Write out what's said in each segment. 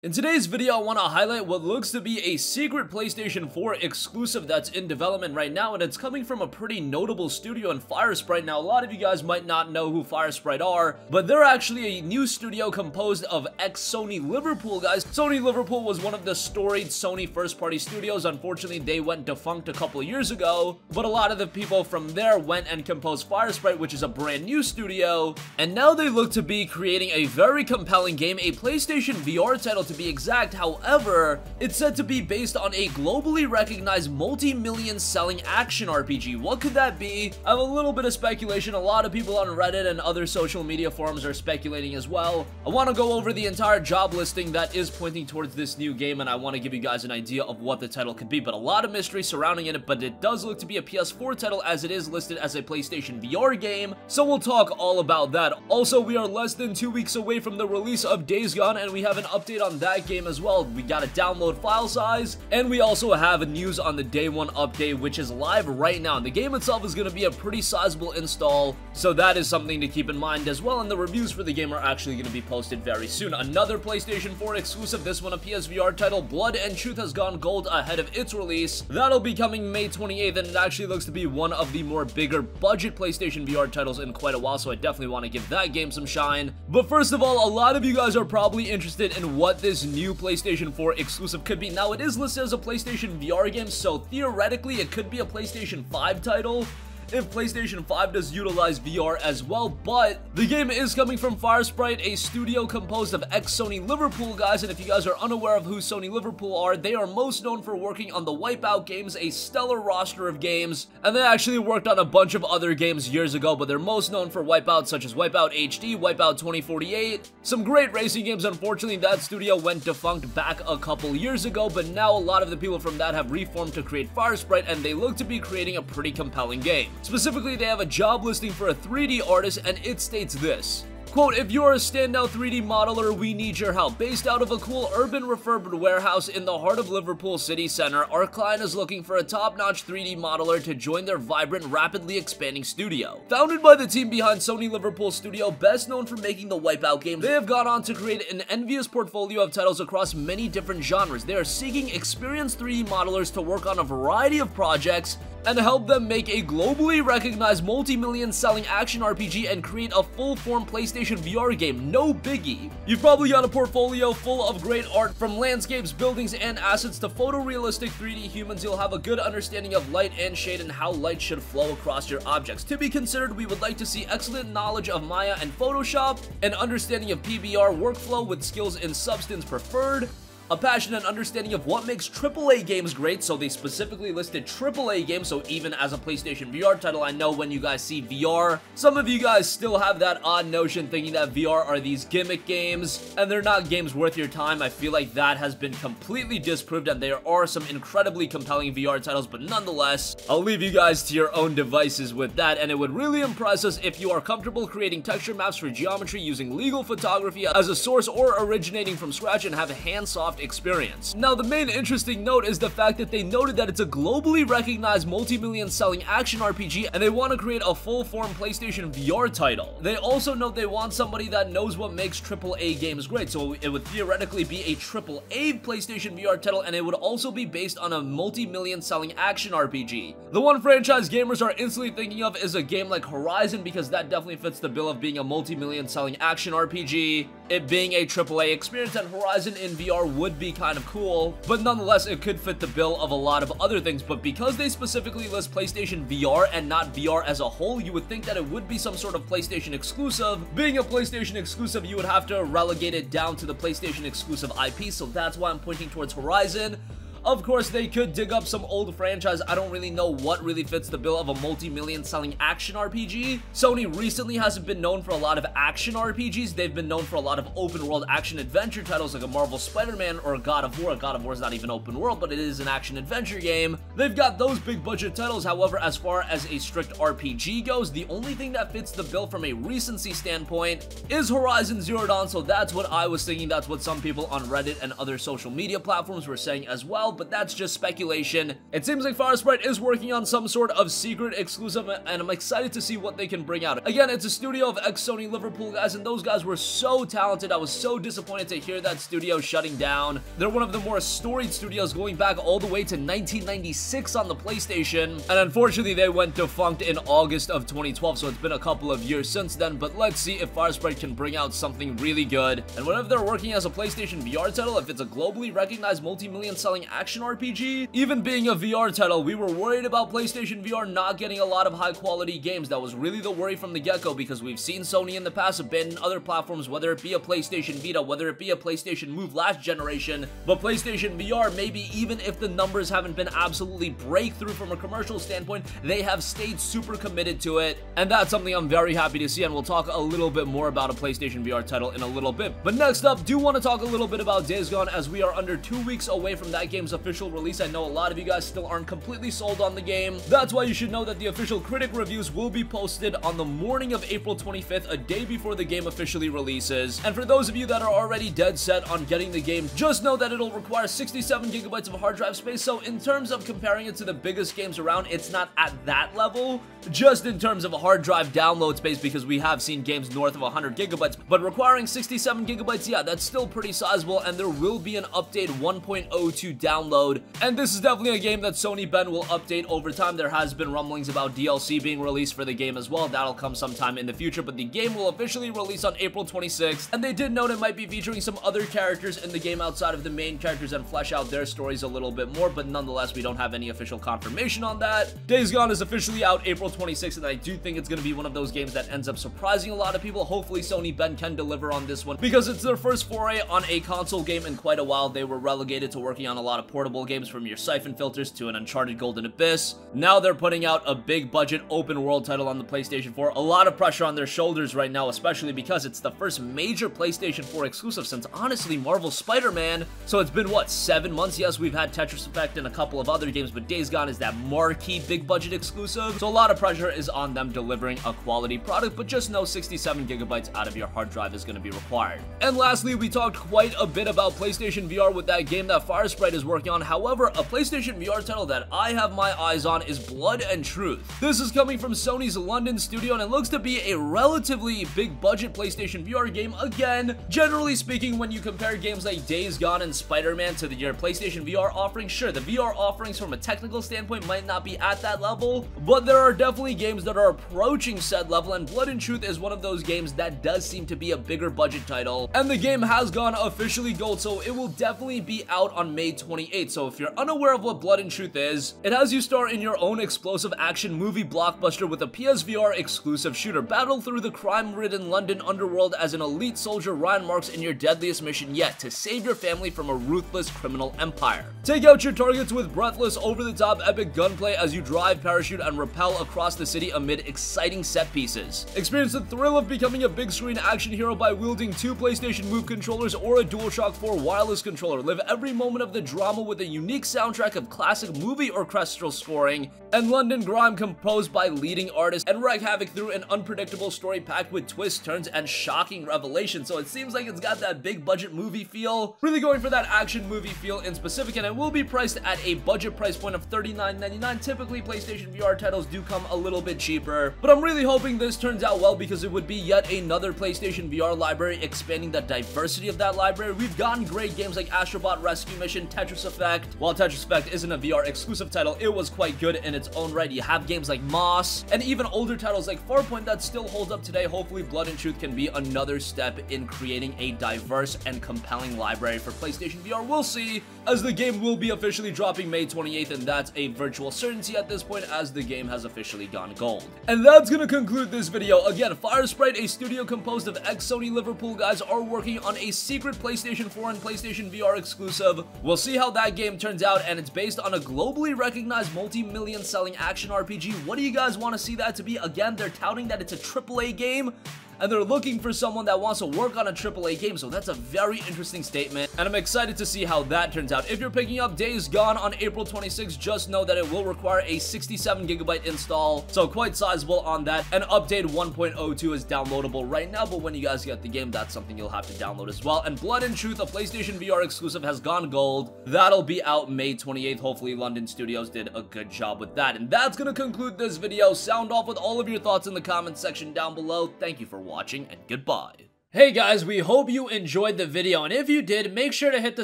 In today's video, I want to highlight what looks to be a secret PlayStation 4 exclusive that's in development right now, and it's coming from a pretty notable studio in Firesprite. Now, a lot of you guys might not know who Firesprite are, but they're actually a new studio composed of ex-Sony Liverpool guys. Sony Liverpool was one of the storied Sony first-party studios. Unfortunately, they went defunct a couple of years ago, but a lot of the people from there went and composed Firesprite, which is a brand new studio, and now they look to be creating a very compelling game, a PlayStation VR title to be exact. However, it's said to be based on a globally recognized multi-million selling action RPG. What could that be? I have a little bit of speculation. A lot of people on Reddit and other social media forums are speculating as well. I want to go over the entire job listing that is pointing towards this new game, and I want to give you guys an idea of what the title could be, but a lot of mystery surrounding it, but it does look to be a PS4 title as it is listed as a PlayStation VR game, so we'll talk all about that. Also, we are less than 2 weeks away from the release of Days Gone, and we have an update on that game as well. We got a download file size, and we also have news on the day one update, which is live right now. And the game itself is going to be a pretty sizable install, so that is something to keep in mind as well, and the reviews for the game are actually going to be posted very soon. Another PlayStation 4 exclusive, this one a PSVR title, Blood and Truth has gone gold ahead of its release. That'll be coming May 28th, and it actually looks to be one of the more bigger budget PlayStation VR titles in quite a while, so I definitely want to give that game some shine. But first of all, a lot of you guys are probably interested in what this new PlayStation 4 exclusive could be. Now, it is listed as a PlayStation VR game, so theoretically it could be a PlayStation 5 title if PlayStation 5 does utilize VR as well, but the game is coming from Firesprite, a studio composed of ex-Sony Liverpool guys, and if you guys are unaware of who Sony Liverpool are, they are most known for working on the Wipeout games, a stellar roster of games, and they actually worked on a bunch of other games years ago, but they're most known for Wipeout, such as Wipeout HD, Wipeout 2048, some great racing games. Unfortunately, that studio went defunct back a couple years ago, but now a lot of the people from that have reformed to create Firesprite, and they look to be creating a pretty compelling game. Specifically, they have a job listing for a 3D artist, and it states this. Quote, if you're a standout 3D modeler, we need your help. Based out of a cool urban refurbed warehouse in the heart of Liverpool city center, our client is looking for a top-notch 3D modeler to join their vibrant, rapidly expanding studio. Founded by the team behind Sony Liverpool Studio, best known for making the Wipeout game, they have gone on to create an envious portfolio of titles across many different genres. They are seeking experienced 3D modelers to work on a variety of projects and help them make a globally recognized multi-million selling action RPG and create a full-form PlayStation VR game. No biggie. You've probably got a portfolio full of great art, from landscapes, buildings, and assets to photorealistic 3D humans. You'll have a good understanding of light and shade and how light should flow across your objects. To be considered, we would like to see excellent knowledge of Maya and Photoshop, an understanding of PBR workflow with skills in Substance preferred, a passion and understanding of what makes AAA games great, so they specifically listed AAA games, so even as a PlayStation VR title, I know when you guys see VR, some of you guys still have that odd notion thinking that VR are these gimmick games, and they're not games worth your time. I feel like that has been completely disproved, and there are some incredibly compelling VR titles, but nonetheless, I'll leave you guys to your own devices with that, and it would really impress us if you are comfortable creating texture maps for geometry using legal photography as a source or originating from scratch and have a hand-soft experience. Now, the main interesting note is the fact that they noted that it's a globally recognized multi-million selling action RPG, and they want to create a full-form PlayStation VR title. They also note they want somebody that knows what makes AAA games great, so it would theoretically be a AAA PlayStation VR title, and it would also be based on a multi-million selling action RPG. The one franchise gamers are instantly thinking of is a game like Horizon, because that definitely fits the bill of being a multi-million selling action RPG. It being a AAA experience, and Horizon in VR would be kind of cool, but nonetheless, it could fit the bill of a lot of other things. But because they specifically list PlayStation VR and not VR as a whole, you would think that it would be some sort of PlayStation exclusive. Being a PlayStation exclusive, you would have to relegate it down to the PlayStation exclusive IP, so that's why I'm pointing towards Horizon. Of course, they could dig up some old franchise. I don't really know what really fits the bill of a multi-million selling action RPG. Sony recently hasn't been known for a lot of action RPGs. They've been known for a lot of open world action adventure titles like a Marvel Spider-Man or a God of War. God of War is not even open world, but it is an action adventure game. They've got those big budget titles. However, as far as a strict RPG goes, the only thing that fits the bill from a recency standpoint is Horizon Zero Dawn, so that's what I was thinking. That's what some people on Reddit and other social media platforms were saying as well. tell, but that's just speculation. It seems like Firesprite is working on some sort of secret exclusive, and I'm excited to see what they can bring out. Again, it's a studio of ex-Sony Liverpool guys, and those guys were so talented. I was so disappointed to hear that studio shutting down. They're one of the more storied studios, going back all the way to 1996 on the PlayStation, and unfortunately they went defunct in August of 2012, so it's been a couple of years since then. But let's see if Firesprite can bring out something really good. And whenever they're working as a PlayStation VR title, if it's a globally recognized multi-million selling action RPG, even being a VR title, we were worried about PlayStation VR not getting a lot of high quality games. That was really the worry from the get-go, because we've seen Sony in the past abandon other platforms, whether it be a PlayStation Vita, whether it be a PlayStation Move last generation. But PlayStation VR, maybe even if the numbers haven't been absolutely breakthrough from a commercial standpoint, they have stayed super committed to it, and that's something I'm very happy to see. And we'll talk a little bit more about a PlayStation VR title in a little bit. But next up, do want to talk a little bit about Days Gone, as we are under 2 weeks away from that game's official release. I know a lot of you guys still aren't completely sold on the game. That's why you should know that the official critic reviews will be posted on the morning of April 25th, a day before the game officially releases. And for those of you that are already dead set on getting the game, just know that it'll require 67 gigabytes of hard drive space. So in terms of comparing it to the biggest games around, it's not at that level, just in terms of a hard drive download space, because we have seen games north of 100 gigabytes, but requiring 67 gigabytes, yeah, that's still pretty sizable. And there will be an update 1.02 download, and this is definitely a game that Sony Ben will update over time. There has been rumblings about DLC being released for the game as well. That'll come sometime in the future, but the game will officially release on April 26th, and they did note it might be featuring some other characters in the game outside of the main characters and flesh out their stories a little bit more, but nonetheless, we don't have any official confirmation on that. Days Gone is officially out April 26th, and I do think it's going to be one of those games that ends up surprising a lot of people. Hopefully Sony Ben can deliver on this one, because it's their first foray on a console game in quite a while. They were relegated to working on a lot of portable games, from your Siphon Filters to an Uncharted Golden Abyss. Now they're putting out a big budget open world title on the PlayStation 4. A lot of pressure on their shoulders right now, especially because it's the first major PlayStation 4 exclusive since, honestly, Marvel's Spider-Man. So it's been, what, 7 months? Yes, we've had Tetris Effect and a couple of other games, but Days Gone is that marquee big budget exclusive. So a lot of pressure is on them delivering a quality product, but just know 67 gigabytes out of your hard drive is going to be required. And lastly, we talked quite a bit about PlayStation VR with that game that Firesprite is working on. However, a PlayStation VR title that I have my eyes on is Blood and Truth. This is coming from Sony's London studio, and it looks to be a relatively big budget PlayStation VR game. Again, generally speaking, when you compare games like Days Gone and Spider-Man to your PlayStation VR offerings, sure, the VR offerings from a technical standpoint might not be at that level, but there are definitely games that are approaching said level, and Blood and Truth is one of those games that does seem to be a bigger budget title. And the game has gone officially gold, so it will definitely be out on May 28th. So if you're unaware of what Blood and Truth is, it has you star in your own explosive action movie blockbuster with a PSVR exclusive shooter. Battle through the crime-ridden London underworld as an elite soldier, Ryan Marks, in your deadliest mission yet, to save your family from a ruthless criminal empire. Take out your targets with breathless, over-the-top epic gunplay as you drive, parachute, and rappel across the city amid exciting set pieces. Experience the thrill of becoming a big-screen action hero by wielding 2 PlayStation Move controllers or a DualShock 4 wireless controller. Live every moment of the drama with a unique soundtrack of classic movie orchestral scoring and London grime composed by leading artists, and wreak havoc through an unpredictable story packed with twists, turns, and shocking revelations. So it seems like it's got that big budget movie feel, really going for that action movie feel in specific, and it will be priced at a budget price point of $39.99. Typically, PlayStation VR titles do come a little bit cheaper, but I'm really hoping this turns out well, because it would be yet another PlayStation VR library, expanding the diversity of that library. We've gotten great games like Astrobot Rescue Mission, Tetris Effect. While Tetris Effect isn't a VR exclusive title, it was quite good in its own right. You have games like Moss, and even older titles like Farpoint that still hold up today. Hopefully, Blood and Truth can be another step in creating a diverse and compelling library for PlayStation VR. We'll see, as the game will be officially dropping May 28th, and that's a virtual certainty at this point, as the game has officially gone gold. And that's gonna conclude this video. Again, Firesprite, a studio composed of ex-Sony Liverpool guys, are working on a secret PlayStation 4 and PlayStation VR exclusive. We'll see how that game turns out, and it's based on a globally recognized multi-million selling action RPG. What do you guys want to see that to be? Again, they're touting that it's a AAA game. and they're looking for someone that wants to work on a AAA game, so that's a very interesting statement, and I'm excited to see how that turns out. If you're picking up Days Gone on April 26th, just know that it will require a 67GB install, so quite sizable on that, and update 1.02 is downloadable right now, but when you guys get the game, that's something you'll have to download as well. And Blood and Truth, a PlayStation VR exclusive, has gone gold. That'll be out May 28th. Hopefully London Studios did a good job with that. And that's gonna conclude this video. Sound off with all of your thoughts in the comments section down below. Thank you for watching, and goodbye. Hey guys, we hope you enjoyed the video, and if you did, make sure to hit the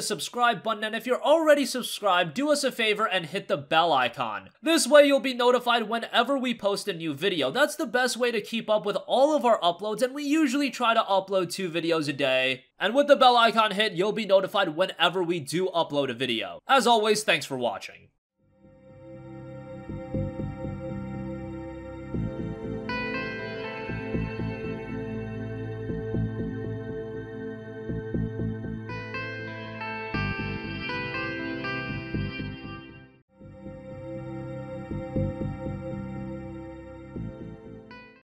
subscribe button, and if you're already subscribed, do us a favor and hit the bell icon. This way you'll be notified whenever we post a new video. That's the best way to keep up with all of our uploads, and we usually try to upload 2 videos a day. And with the bell icon hit, you'll be notified whenever we do upload a video. As always, thanks for watching.